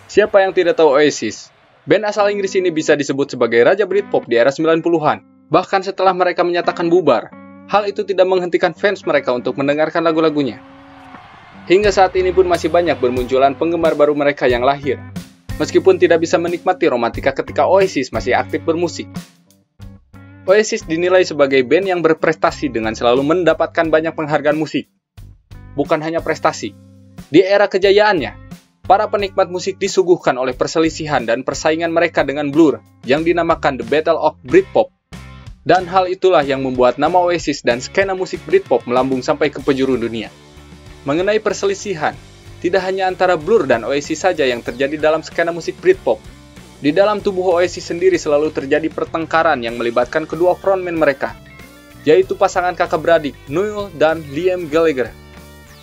Siapa yang tidak tahu Oasis? Band asal Inggris ini bisa disebut sebagai Raja Britpop di era 90-an. Bahkan setelah mereka menyatakan bubar, hal itu tidak menghentikan fans mereka untuk mendengarkan lagu-lagunya. Hingga saat ini pun masih banyak bermunculan penggemar baru mereka yang lahir. Meskipun tidak bisa menikmati romantika ketika Oasis masih aktif bermusik. Oasis dinilai sebagai band yang berprestasi dengan selalu mendapatkan banyak penghargaan musik. Bukan hanya prestasi. Di era kejayaannya, para penikmat musik disuguhkan oleh perselisihan dan persaingan mereka dengan Blur yang dinamakan The Battle of Britpop. Dan hal itulah yang membuat nama Oasis dan skena musik Britpop melambung sampai ke penjuru dunia. Mengenai perselisihan, tidak hanya antara Blur dan Oasis saja yang terjadi dalam skena musik Britpop. Di dalam tubuh Oasis sendiri selalu terjadi pertengkaran yang melibatkan kedua frontman mereka, yaitu pasangan kakak beradik Noel dan Liam Gallagher.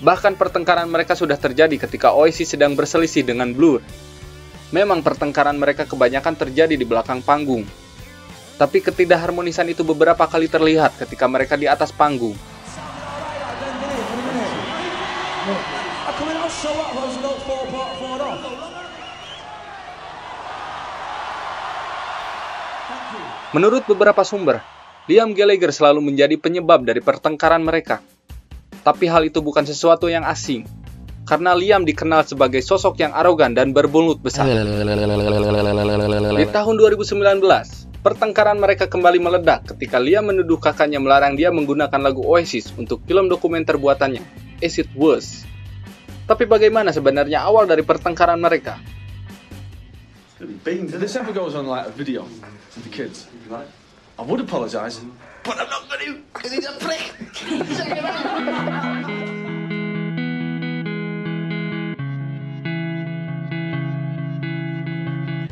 Bahkan pertengkaran mereka sudah terjadi ketika Oasis sedang berselisih dengan Blur. Memang pertengkaran mereka kebanyakan terjadi di belakang panggung. Tapi ketidakharmonisan itu beberapa kali terlihat ketika mereka di atas panggung. Menurut beberapa sumber, Liam Gallagher selalu menjadi penyebab dari pertengkaran mereka. Tapi hal itu bukan sesuatu yang asing, karena Liam dikenal sebagai sosok yang arogan dan bermulut besar. Di tahun 2019, pertengkaran mereka kembali meledak ketika Liam menuduh kakaknya melarang dia menggunakan lagu Oasis untuk film dokumenter buatannya, As It Was. Tapi bagaimana sebenarnya awal dari pertengkaran mereka? This ever goes on like a video with the kids. I would apologize, but I'm not going to. He's a prick.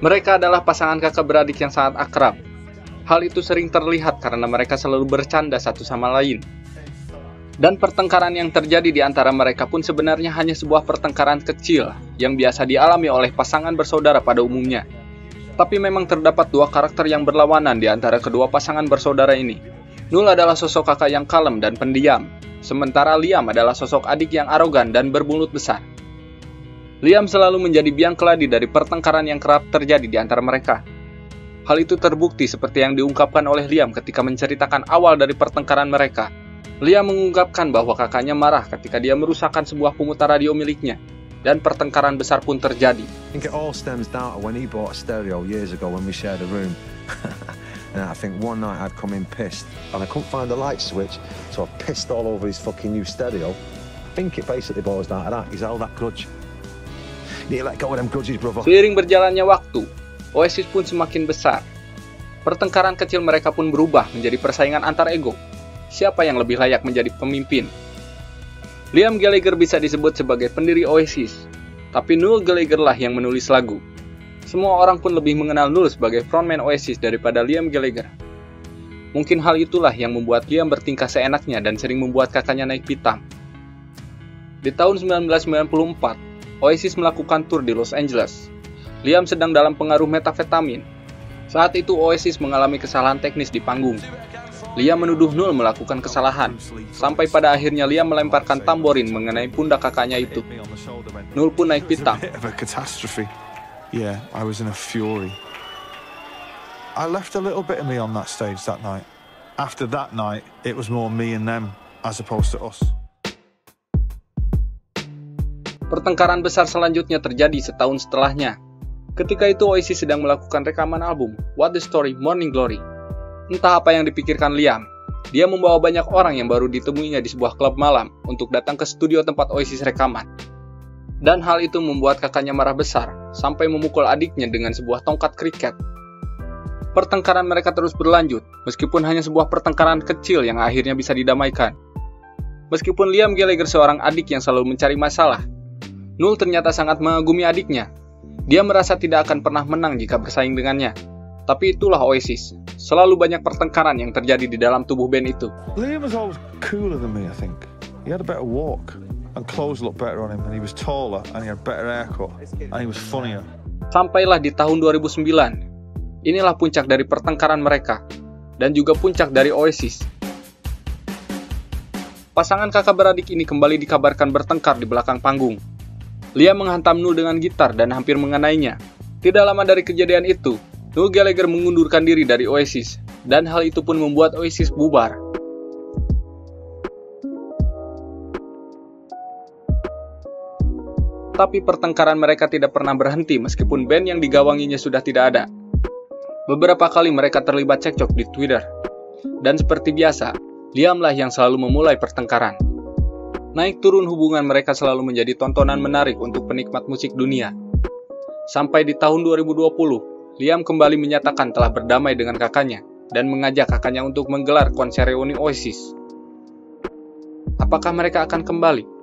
Mereka adalah pasangan kakak beradik yang sangat akrab. Hal itu sering terlihat karena mereka selalu bercanda satu sama lain. Dan pertengkaran yang terjadi di antara mereka pun sebenarnya hanya sebuah pertengkaran kecil yang biasa dialami oleh pasangan bersaudara pada umumnya. Tapi memang terdapat dua karakter yang berlawanan di antara kedua pasangan bersaudara ini. Noel adalah sosok kakak yang kalem dan pendiam, sementara Liam adalah sosok adik yang arogan dan bermulut besar. Liam selalu menjadi biang keladi dari pertengkaran yang kerap terjadi di antara mereka. Hal itu terbukti seperti yang diungkapkan oleh Liam ketika menceritakan awal dari pertengkaran mereka. Liam mengungkapkan bahwa kakaknya marah ketika dia merusakkan sebuah pemutar radio miliknya, dan pertengkaran besar pun terjadi. I think it all stems down to when he bought a stereo years ago when we shared a room. And I think one night I'd come in pissed and I couldn't find the light switch, so I pissed all over his fucking new stereo. I think it basically boils down to that. He's held that grudge. You need to let go of them grudges, brother. Seiring berjalannya waktu, Oasis pun semakin besar. Pertengkaran kecil mereka pun berubah menjadi persaingan antar ego. Siapa yang lebih layak menjadi pemimpin? Liam Gallagher bisa disebut sebagai pendiri Oasis, tapi Noel Gallagher lah yang menulis lagu. Semua orang pun lebih mengenal Noel sebagai frontman Oasis daripada Liam Gallagher. Mungkin hal itulah yang membuat Liam bertingkah seenaknya dan sering membuat kakaknya naik pitam. Di tahun 1994, Oasis melakukan tur di Los Angeles. Liam sedang dalam pengaruh metafetamin. Saat itu Oasis mengalami kesalahan teknis di panggung. Liam menuduh Noel melakukan kesalahan, sampai pada akhirnya Liam melemparkan tamborin mengenai pundak kakaknya itu. Noel pun naik pitam. Yeah, I was in a fury. I left a little bit of me on that stage that night. After that night, it was more me and them as opposed to us. Pertengkaran besar selanjutnya terjadi setahun setelahnya. Ketika itu Oasis sedang melakukan rekaman album What the Story, Morning Glory. Entah apa yang dipikirkan Liam, dia membawa banyak orang yang baru ditemuinya di sebuah klub malam untuk datang ke studio tempat Oasis rekaman. Dan hal itu membuat kakaknya marah besar, sampai memukul adiknya dengan sebuah tongkat kriket. Pertengkaran mereka terus berlanjut, meskipun hanya sebuah pertengkaran kecil yang akhirnya bisa didamaikan. Meskipun Liam Gallagher seorang adik yang selalu mencari masalah, Noel ternyata sangat mengagumi adiknya. Dia merasa tidak akan pernah menang jika bersaing dengannya. Tapi itulah Oasis. Selalu banyak pertengkaran yang terjadi di dalam tubuh band itu. Liam was always cooler than me, I think. He had a better walk and clothes looked better on him, and he was taller and he had better haircut and he was funnier. Sampailah di tahun 2009. Inilah puncak dari pertengkaran mereka dan juga puncak dari Oasis. Pasangan kakak beradik ini kembali dikabarkan bertengkar di belakang panggung. Liam menghantam Noel dengan gitar dan hampir mengenainya. Tidak lama dari kejadian itu, Noel Gallagher mengundurkan diri dari Oasis, dan hal itu pun membuat Oasis bubar. Tapi pertengkaran mereka tidak pernah berhenti meskipun band yang digawanginya sudah tidak ada. Beberapa kali mereka terlibat cekcok di Twitter. Dan seperti biasa, Liamlah yang selalu memulai pertengkaran. Naik turun hubungan mereka selalu menjadi tontonan menarik untuk penikmat musik dunia. Sampai di tahun 2020, Liam kembali menyatakan telah berdamai dengan kakaknya dan mengajak kakaknya untuk menggelar konser reuni Oasis. Apakah mereka akan kembali?